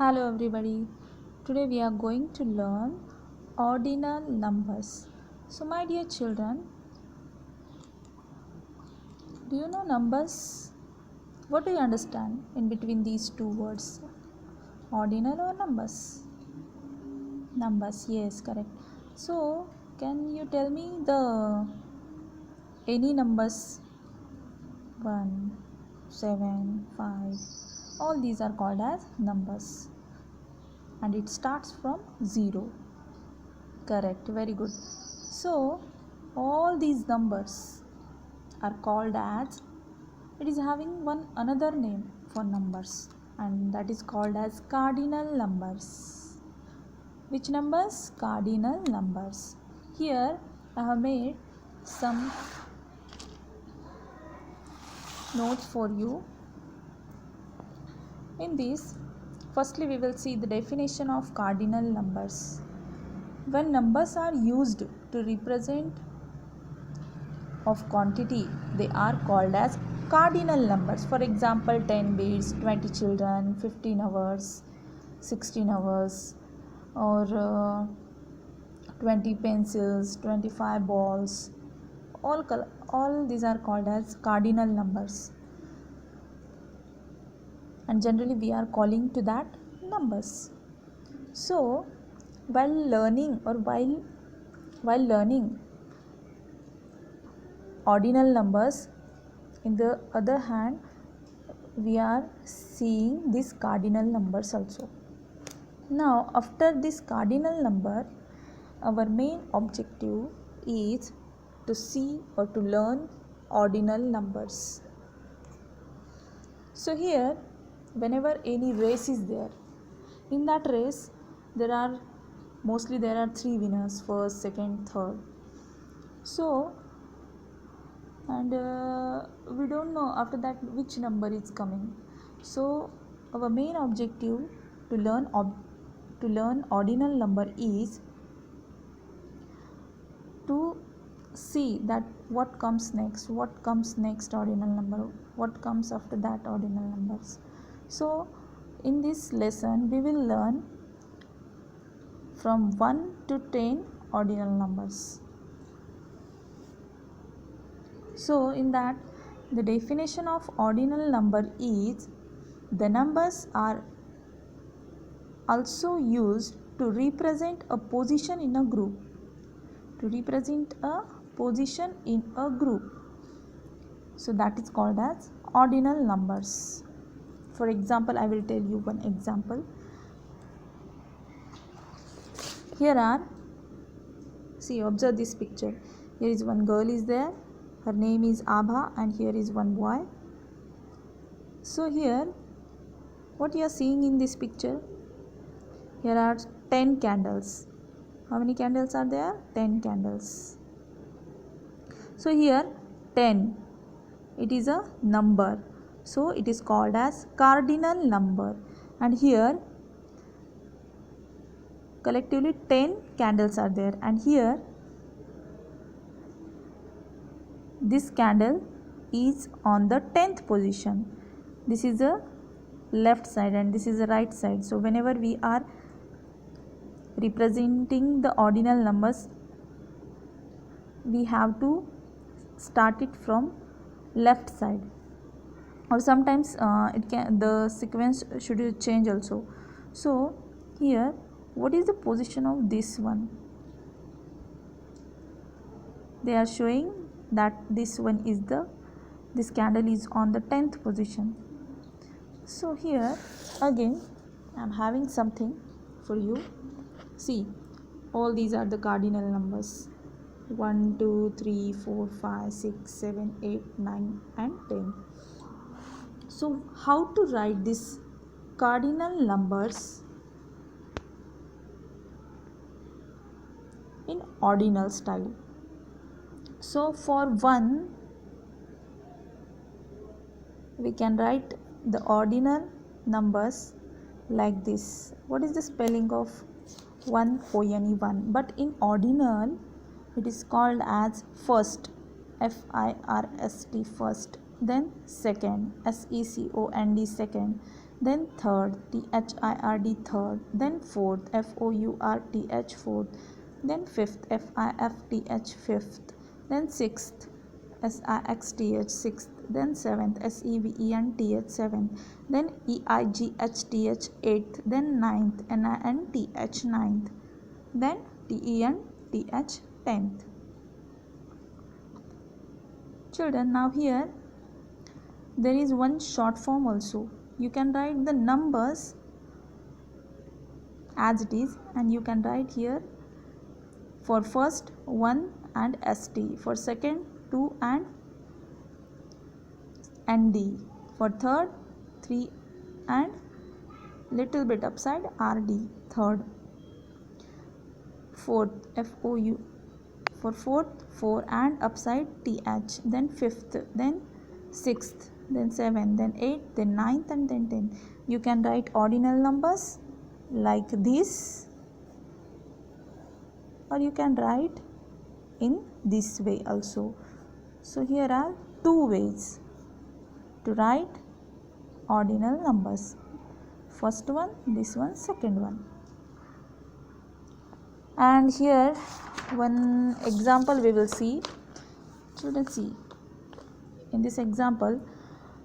Hello everybody. Today we are going to learn ordinal numbers. So my dear children, do you know numbers? What do you understand in between these two words? Ordinal or numbers? Numbers, yes, correct. So can you tell me the any numbers? 1, 7, 5. All these are called as numbers. And it starts from 0. Correct, very good. So all these numbers are called as, it is having one another name for numbers, and that is called as cardinal numbers. Which numbers? Cardinal numbers. Here I have made some notes for you. In this, firstly we will see the definition of cardinal numbers. When numbers are used to represent of quantity, they are called as cardinal numbers. For example, 10 beads, 20 children, 15 hours, 16 hours, or 20 pencils, 25 balls. All these are called as cardinal numbers, and generally we are calling to that numbers. So while learning ordinal numbers, in the other hand we are seeing these cardinal numbers also. Now after this cardinal number, our main objective is to see or to learn ordinal numbers. So here, whenever any race is there, in that race there are three winners, first, second, third. So and we don't know after that which number is coming. So our main objective to learn ordinal number is to see that what comes next ordinal number, what comes after that ordinal numbers. So in this lesson we will learn from 1 to 10 ordinal numbers. So in that, the definition of ordinal number is, the numbers are also used to represent a position in a group. So that is called as ordinal numbers. For example, I will tell you one example. Here are, observe this picture. Here is one girl is there. Her name is Abha, and here is one boy. So here, what you are seeing in this picture? Here are 10 candles. How many candles are there? 10 candles. So here 10, it is a number. So it is called as cardinal number. And here collectively 10 candles are there. And here this candle is on the 10th position. This is the left side and this is the right side. So whenever we are representing the ordinal numbers, we have to start it from left side, or sometimes the sequence should change also. So here, what is the position of this one? They are showing that this candle is on the 10th position. So here again I am having something for you. See, all these are the cardinal numbers: 1, 2, 3, 4, 5, 6, 7, 8, 9 and 10. So how to write these cardinal numbers in ordinal style? So for 1, we can write the ordinal numbers like this. What is the spelling of 1? O-N-E, 1. But in ordinal it is called as first, F-I-R-S-T, first. Then second, S-E-C-O-N-D, second. then third, THIRD third, then fourth, FOURTH fourth, then fifth, FIFTH fifth, then sixth, SIXTH sixth, then seventh, SEVENTH seventh, then EIGHTH eighth, then ninth, NINTH ninth, then TENTH tenth. Children, now here there is one short form also. You can write the numbers as it is, and you can write here for first 1 and ST, for second 2 and ND, for third 3 and little bit upside RD, third, fourth FOU, for fourth 4 and upside TH, then fifth, then sixth, then 7, then 8, then 9th, and then 10. You can write ordinal numbers like this, or you can write in this way also. So here are two ways to write ordinal numbers. First one, this one, second one. And here one example we will see. Children, see, in this example,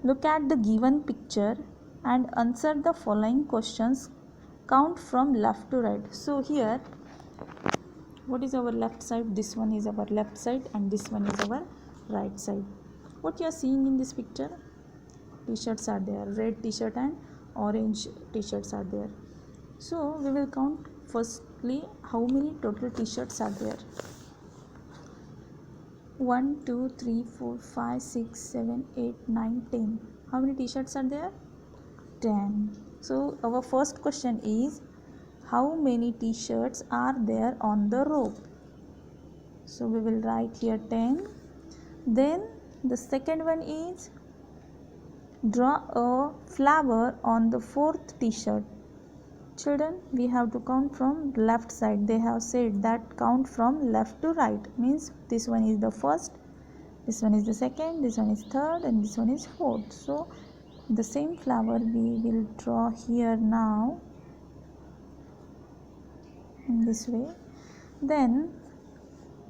look at the given picture and answer the following questions. Count from left to right. So here, what is our left side? This one is our left side and this one is our right side. What you are seeing in this picture? T-shirts are there, red T-shirt and orange T-shirts are there. So we will count firstly how many total T-shirts are there. 1, 2, 3, 4, 5, 6, 7, 8, 9, 10. How many T-shirts are there? 10. So our first question is, how many T-shirts are there on the rope? So we will write here 10. Then the second one is, draw a flower on the fourth T-shirt. Children, we have to count from left side. They have said that count from left to right, means this one is the first, this one is the second, this one is third, and this one is fourth. So the same flower we will draw here now in this way. Then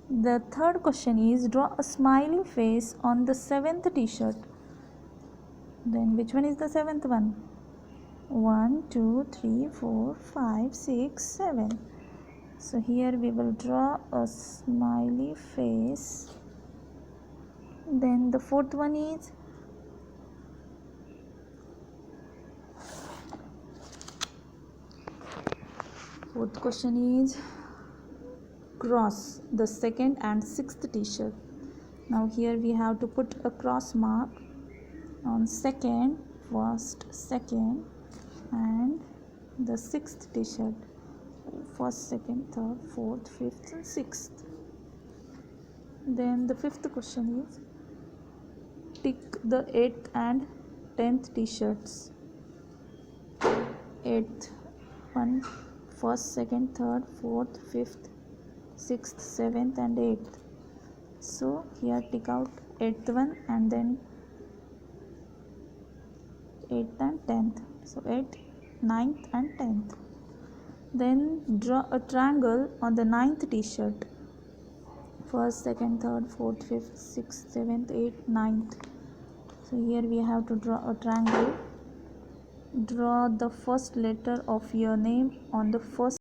the third question is, draw a smiley face on the seventh T-shirt. Then which one is the seventh one? 1, 2, 3, 4, 5, 6, 7. So here we will draw a smiley face. Then the fourth one is, fourth question is, cross the second and sixth T-shirt. Now here we have to put a cross mark on second, first, second, and the sixth T-shirt, first, second, third, fourth, fifth, and sixth. Then the fifth question is, tick the 8th and 10th T-shirts. 8th one, first, second, third, fourth, fifth, sixth, 7th, and 8th. So here tick out 8th one and then 8th and 10th. So 8th, 9th and 10th. Then draw a triangle on the 9th T-shirt. First, second, third, fourth, fifth, sixth, 7th, 8th, 9th. So here we have to draw a triangle. Draw the first letter of your name on the first